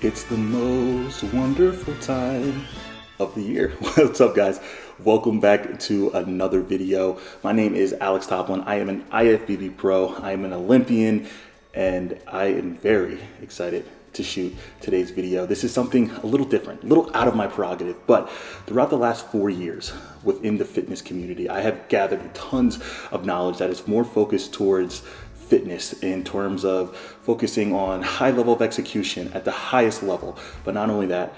It's the most wonderful time of the year. What's up, guys? Welcome back to another video. My name is Alex Toplin. I am an IFBB pro. I am an Olympian, and I am very excited to shoot today's video. This is something a little different, a little out of my prerogative, but throughout the last 4 years within the fitness community, I have gathered tons of knowledge that is more focused towards fitness in terms of focusing on high level of execution at the highest level. But not only that,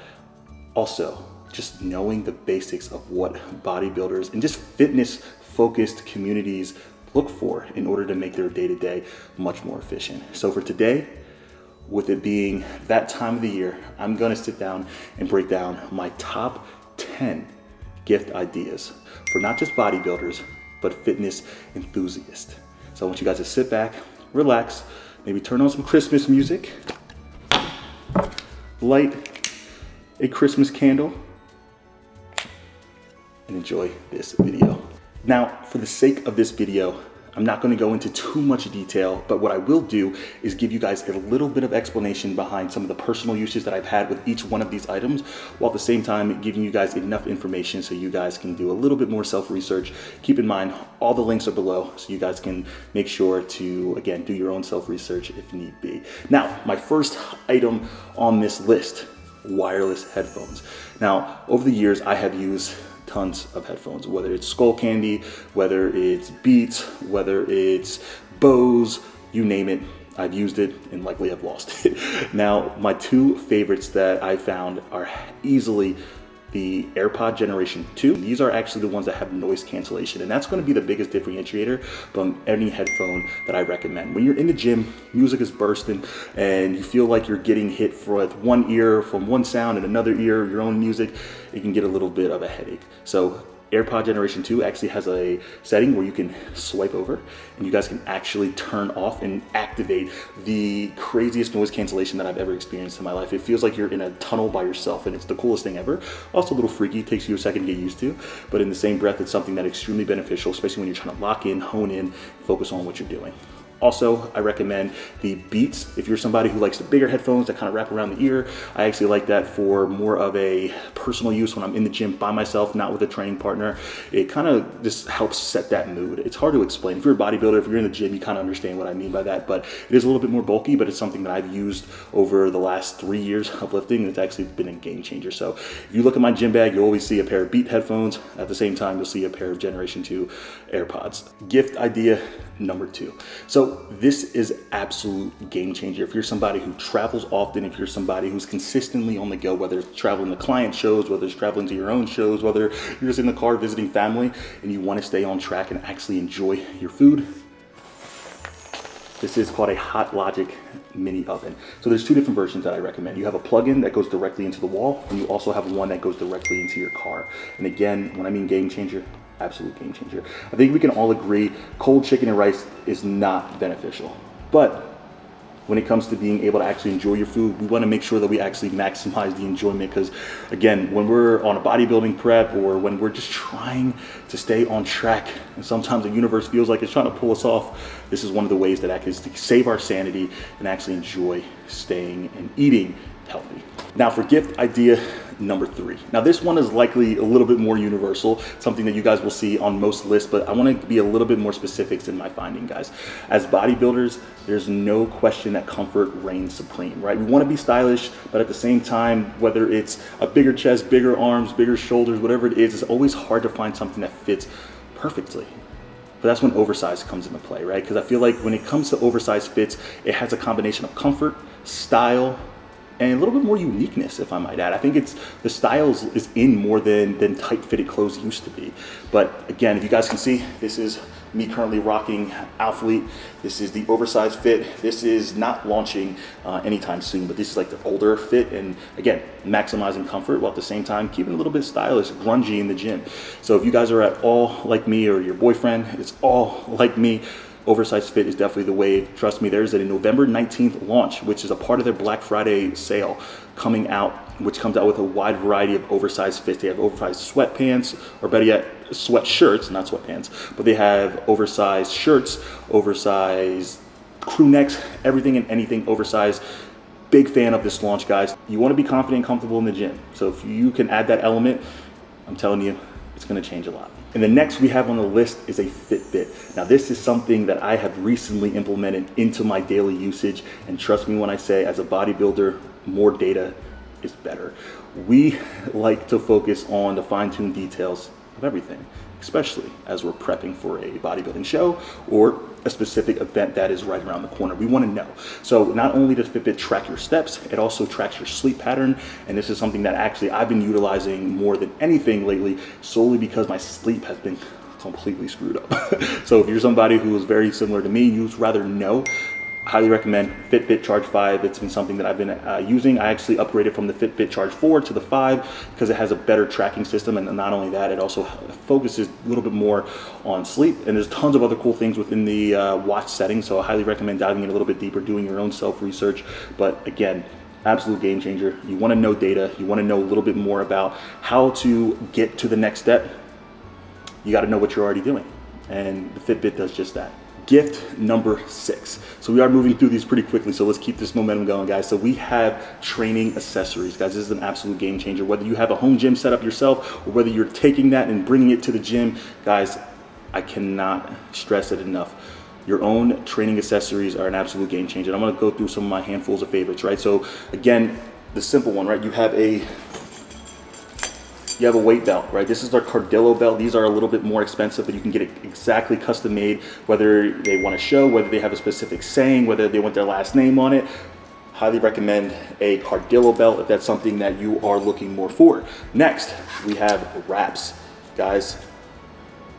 also just knowing the basics of what bodybuilders and just fitness focused communities look for in order to make their day-to-day much more efficient. So for today, with it being that time of the year, I'm gonna sit down and break down my top 10 gift ideas for not just bodybuilders, but fitness enthusiasts. So I want you guys to sit back, relax, maybe turn on some Christmas music, light a Christmas candle, and enjoy this video. Now, for the sake of this video, I'm not going to go into too much detail, but what I will do is give you guys a little bit of explanation behind some of the personal uses that I've had with each one of these items, while at the same time giving you guys enough information so you guys can do a little bit more self-research. Keep in mind, all the links are below, so you guys can make sure to, again, do your own self-research if need be. Now, my first item on this list, wireless headphones. Now, over the years, I have used tons of headphones, whether it's Skull Candy, whether it's Beats, whether it's Bose, you name it, I've used it and likely have lost it. Now, my two favorites that I found are easily the AirPod Generation 2. These are actually the ones that have noise cancellation, and that's gonna be the biggest differentiator from any headphone that I recommend. When you're in the gym, music is bursting, and you feel like you're getting hit with one ear from one sound and another ear, your own music, it can get a little bit of a headache. So AirPod Generation 2 actually has a setting where you can swipe over and you guys can actually turn off and activate the craziest noise cancellation that I've ever experienced in my life. It feels like you're in a tunnel by yourself, and it's the coolest thing ever. Also a little freaky, takes you a second to get used to, but in the same breath, it's something that's extremely beneficial, especially when you're trying to lock in, hone in, focus on what you're doing. Also, I recommend the Beats. If you're somebody who likes the bigger headphones that kind of wrap around the ear, I actually like that for more of a personal use when I'm in the gym by myself, not with a training partner. It kind of just helps set that mood. It's hard to explain. If you're a bodybuilder, if you're in the gym, you kind of understand what I mean by that, but it is a little bit more bulky, but it's something that I've used over the last 3 years of lifting, and it's actually been a game changer. So if you look at my gym bag, you'll always see a pair of Beat headphones. At the same time, you'll see a pair of Generation 2 AirPods. Gift idea number 2. So this is absolute game changer. If you're somebody who travels often, if you're somebody who's consistently on the go, whether it's traveling to client shows, whether it's traveling to your own shows, whether you're just in the car visiting family and you want to stay on track and actually enjoy your food, this is called a Hot Logic mini oven. So there's two different versions that I recommend. You have a plug-in that goes directly into the wall, and you also have one that goes directly into your car. And again, when I mean game changer, absolute game changer. I think we can all agree cold chicken and rice is not beneficial. But when it comes to being able to actually enjoy your food, we want to make sure that we actually maximize the enjoyment, because again, when we're on a bodybuilding prep or when we're just trying to stay on track, and sometimes the universe feels like it's trying to pull us off, this is one of the ways that I can save our sanity and actually enjoy staying and eating healthy. Now for gift idea number 3. Now this one is likely a little bit more universal, something that you guys will see on most lists, but I want to be a little bit more specific in my finding, guys. As bodybuilders, there's no question that comfort reigns supreme, right? We want to be stylish, but at the same time, whether it's a bigger chest, bigger arms, bigger shoulders, whatever it is, it's always hard to find something that fits perfectly. But that's when oversize comes into play, right? Because I feel like when it comes to oversized fits, it has a combination of comfort, style, and a little bit more uniqueness, if I might add. I think it's the styles is in more than tight fitted clothes used to be. But again, if you guys can see, this is me currently rocking Alphalete. This is the oversized fit. This is not launching anytime soon, but this is like the older fit. And again, maximizing comfort while at the same time keeping a little bit stylish, grungy in the gym. So if you guys are at all like me, or your boyfriend, it's all like me, oversized fit is definitely the way. Trust me, there's a November 19th launch, which is a part of their Black Friday sale coming out, which comes out with a wide variety of oversized fits. They have oversized sweatpants, or better yet, sweatshirts, not sweatpants, but they have oversized shirts, oversized crew necks, everything and anything oversized. big fan of this launch, guys. You want to be confident and comfortable in the gym. So if you can add that element, I'm telling you, it's going to change a lot. And the next we have on the list is a Fitbit. Now this is something that I have recently implemented into my daily usage. And trust me when I say, as a bodybuilder, more data is better. We like to focus on the fine-tuned details of everything, especially as we're prepping for a bodybuilding show or a specific event that is right around the corner. We want to know. So not only does Fitbit track your steps, it also tracks your sleep pattern. And this is something that actually I've been utilizing more than anything lately, solely because my sleep has been completely screwed up. So if you're somebody who is very similar to me, you'd rather know, highly recommend Fitbit Charge 5. It's been something that I've been using. I actually upgraded from the Fitbit Charge 4 to the 5 because it has a better tracking system. And not only that, it also focuses a little bit more on sleep. And there's tons of other cool things within the watch settings. So I highly recommend diving in a little bit deeper, doing your own self-research. But again, absolute game changer. You want to know data. You want to know a little bit more about how to get to the next step. You got to know what you're already doing. And the Fitbit does just that. Gift number 6. So we are moving through these pretty quickly, so let's keep this momentum going, guys. So we have training accessories, guys. This is an absolute game changer. Whether you have a home gym set up yourself or whether you're taking that and bringing it to the gym, guys, I cannot stress it enough. Your own training accessories are an absolute game changer. I'm gonna go through some of my handfuls of favorites, right? So again, the simple one, right? You have a weight belt, right? This is their Cardillo belt. These are a little bit more expensive, but you can get it exactly custom made, whether they want to show, whether they have a specific saying, whether they want their last name on it. Highly recommend a Cardillo belt if that's something that you are looking more for. Next, we have wraps, guys.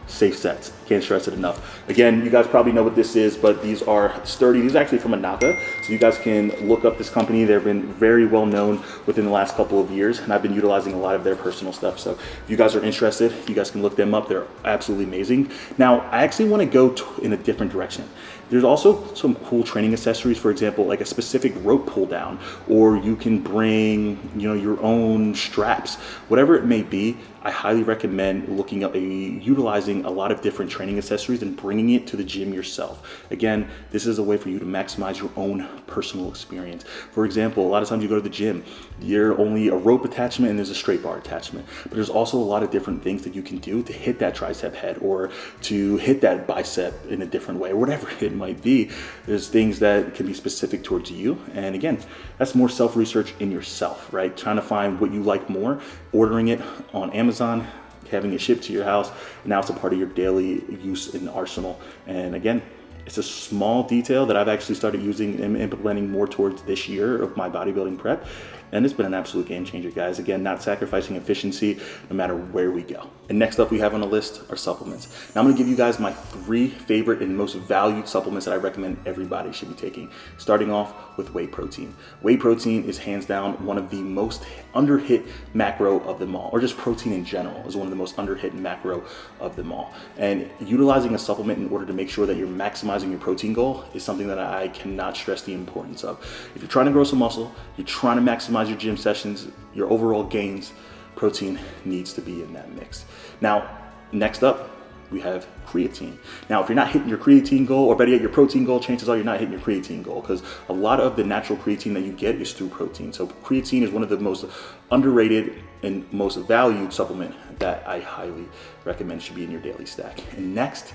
Safe sets. Can't stress it enough. Again, you guys probably know what this is, but these are sturdy. These are actually from Anaka, so you guys can look up this company. They've been very well known within the last couple of years, and I've been utilizing a lot of their personal stuff. So if you guys are interested, you guys can look them up. They're absolutely amazing. Now, I actually want to go in a different direction. There's also some cool training accessories, for example, like a specific rope pull down, or you can bring, your own straps, whatever it may be. I highly recommend looking up utilizing a lot of different training accessories and bringing it to the gym yourself. Again, this is a way for you to maximize your own personal experience. For example, a lot of times you go to the gym, you're only a rope attachment and there's a straight bar attachment, but there's also a lot of different things that you can do to hit that tricep head or to hit that bicep in a different way, or whatever it might be. There's things that can be specific towards you. And again, that's more self-research in yourself, right? Trying to find what you like more, ordering it on Amazon, having it shipped to your house, and now it's a part of your daily use in the arsenal. And again, it's a small detail that I've actually started using and implementing more towards this year of my bodybuilding prep. And it's been an absolute game changer, guys. Again, not sacrificing efficiency no matter where we go. And next up we have on the list are supplements. Now I'm gonna give you guys my 3 favorite and most valued supplements that I recommend everybody should be taking. Starting off with whey protein. Whey protein is hands down one of the most under-hit macro of them all, or just protein in general is one of the most under-hit macro of them all. And utilizing a supplement in order to make sure that you're maximizing your protein goal is something that I cannot stress the importance of. If you're trying to grow some muscle, you're trying to maximize your gym sessions, your overall gains, protein needs to be in that mix. Now, next up, we have creatine. Now, if you're not hitting your creatine goal, or better yet, your protein goal, chances are you're not hitting your creatine goal, because a lot of the natural creatine that you get is through protein. So creatine is one of the most underrated and most valued supplement that I highly recommend should be in your daily stack. And next,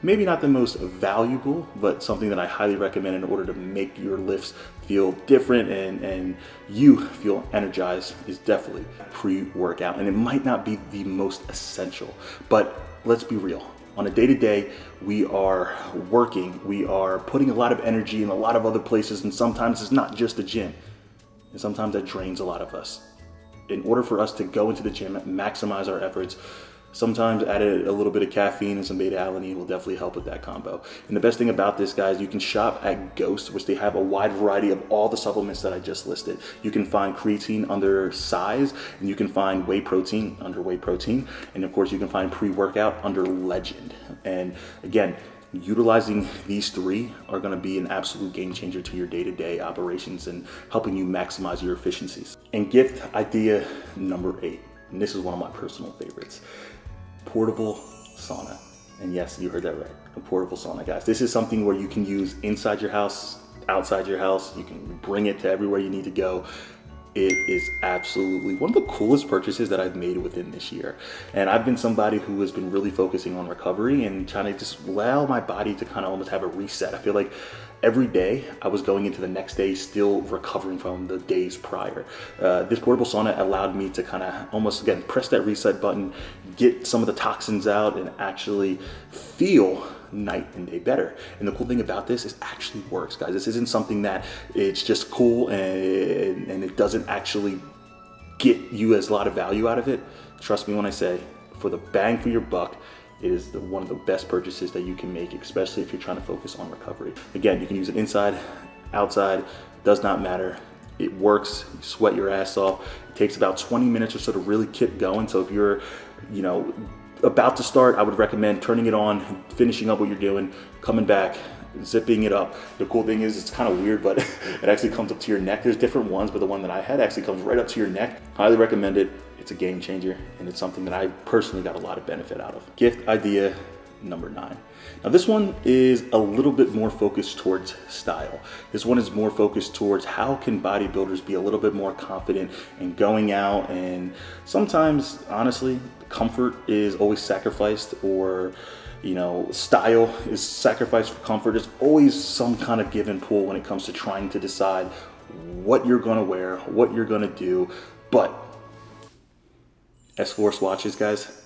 maybe not the most valuable, but something that I highly recommend in order to make your lifts feel different and you feel energized, is definitely pre-workout. And it might not be the most essential, but let's be real. On a day-to-day, we are working, we are putting a lot of energy in a lot of other places, and sometimes it's not just the gym. And sometimes that drains a lot of us. In order for us to go into the gym and maximize our efforts, sometimes added a little bit of caffeine and some beta-alanine will definitely help with that combo. And the best thing about this, guys, you can shop at Ghost, which they have a wide variety of all the supplements that I just listed. You can find creatine under size, and you can find whey protein under whey protein. And of course, you can find pre-workout under Legend. And again, utilizing these 3 are going to be an absolute game changer to your day-to-day operations and helping you maximize your efficiencies. And gift idea number 8, and this is one of my personal favorites. Portable sauna. And yes, you heard that right, a portable sauna, guys. This is something where you can use inside your house outside your house. You can bring it to everywhere you need to go. It is absolutely one of the coolest purchases that I've made within this year. And I've been somebody who has been really focusing on recovery and trying to just allow my body to kind of almost have a reset. I feel like every day I was going into the next day still recovering from the days prior. This portable sauna allowed me to kind of almost, again, press that reset button, get some of the toxins out, and actually feel night and day better. And the cool thing about this is it actually works, guys. This isn't something that it's just cool and it doesn't actually get you as a lot of value out of it. Trust me when I say, for the bang for your buck, it is one of the best purchases that you can make, especially if you're trying to focus on recovery. Again, you can use it inside, outside, does not matter. It works, you sweat your ass off. It takes about 20 minutes or so to really get going. So if you're, about to start, I would recommend turning it on, finishing up what you're doing, coming back, zipping it up. The cool thing is it's kind of weird, but it actually comes up to your neck. There's different ones, but the one that I had actually comes right up to your neck. Highly recommend it. It's a game changer, and it's something that I personally got a lot of benefit out of. Gift idea number 9. Now this one is a little bit more focused towards style. This one is more focused towards how can bodybuilders be a little bit more confident in going out, and sometimes, honestly, comfort is always sacrificed, or style is sacrificed for comfort. There's always some kind of give and pull when it comes to trying to decide what you're gonna wear, what you're gonna do. But S-Force watches, guys,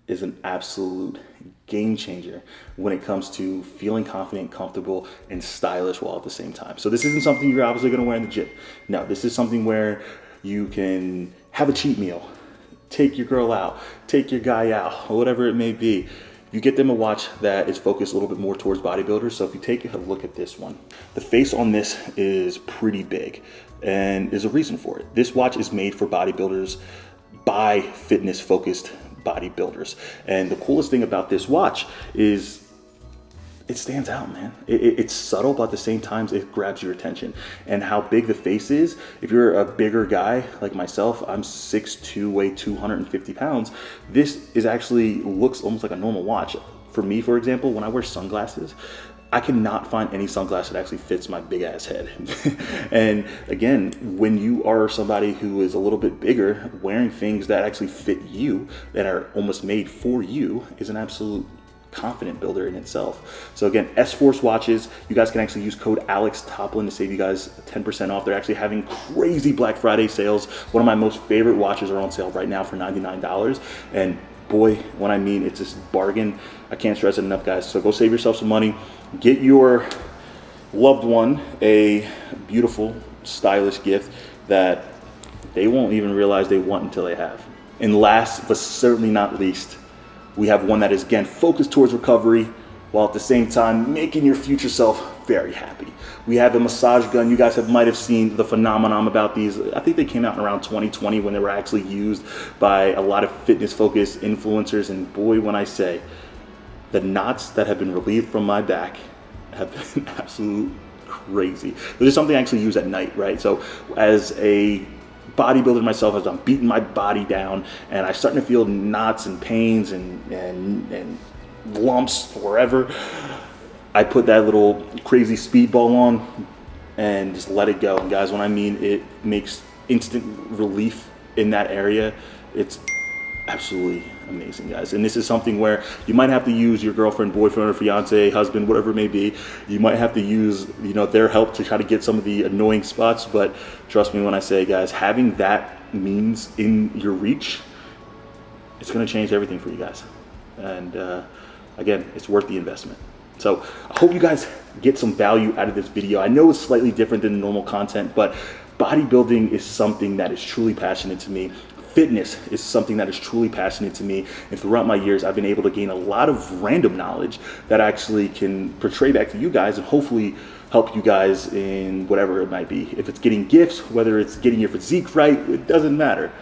is an absolute game changer when it comes to feeling confident, comfortable, and stylish while at the same time. So this isn't something you're obviously gonna wear in the gym. No, this is something where you can have a cheat meal, take your girl out, take your guy out, or whatever it may be. You get them a watch that is focused a little bit more towards bodybuilders. So if you take a look at this one, the face on this is pretty big, and there's a reason for it. This watch is made for bodybuilders by fitness focused bodybuilders. And the coolest thing about this watch is it stands out, man. It's subtle, but at the same time, it grabs your attention. And how big the face is, if you're a bigger guy like myself, I'm 6'2", weigh 250 pounds, this is actually looks almost like a normal watch. For me, for example, when I wear sunglasses, I cannot find any sunglass that actually fits my big ass head. And again, when you are somebody who is a little bit bigger, wearing things that actually fit you, that are almost made for you, is an absolute confident builder in itself. So again, S-Force watches, you guys can actually use code AlexToplin to save you guys 10% off. They're actually having crazy Black Friday sales. One of my most favorite watches are on sale right now for $99. And boy, when I mean it's just bargain, I can't stress it enough, guys. So go save yourself some money. Get your loved one a beautiful, stylish gift that they won't even realize they want until they have. And last, but certainly not least, we have one that is, again, focused towards recovery, while at the same time making your future self very happy. We have a massage gun. You guys might have seen the phenomenon about these. I think they came out in around 2020 when they were actually used by a lot of fitness-focused influencers. And boy, when I say, the knots that have been relieved from my back have been absolute crazy. This is something I actually use at night, right? So as a bodybuilder myself, as I'm beating my body down and I'm starting to feel knots and pains and lumps wherever, I put that little crazy speedball on and just let it go. And guys, when I mean it makes instant relief in that area, it's absolutely amazing, guys. And this is something where you might have to use your girlfriend, boyfriend, or fiance, husband, whatever it may be. You might have to use, their help to try to get some of the annoying spots. But trust me when I say, guys, having that means in your reach, it's going to change everything for you guys. And again, it's worth the investment. So I hope you guys get some value out of this video. I know it's slightly different than normal content, but bodybuilding is something that is truly passionate to me. Fitness is something that is truly passionate to me, and throughout my years I've been able to gain a lot of random knowledge that actually can portray back to you guys and hopefully help you guys in whatever it might be. If it's getting gifts, whether it's getting your physique right, it doesn't matter.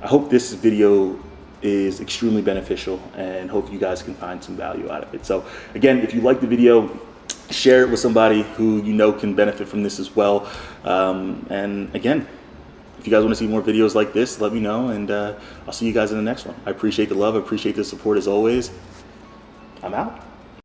I hope this video is extremely beneficial and hope you guys can find some value out of it. So again, if you like the video, share it with somebody who can benefit from this as well. And again, if you guys want to see more videos like this, let me know, and I'll see you guys in the next one. I appreciate the love. I appreciate the support as always. I'm out.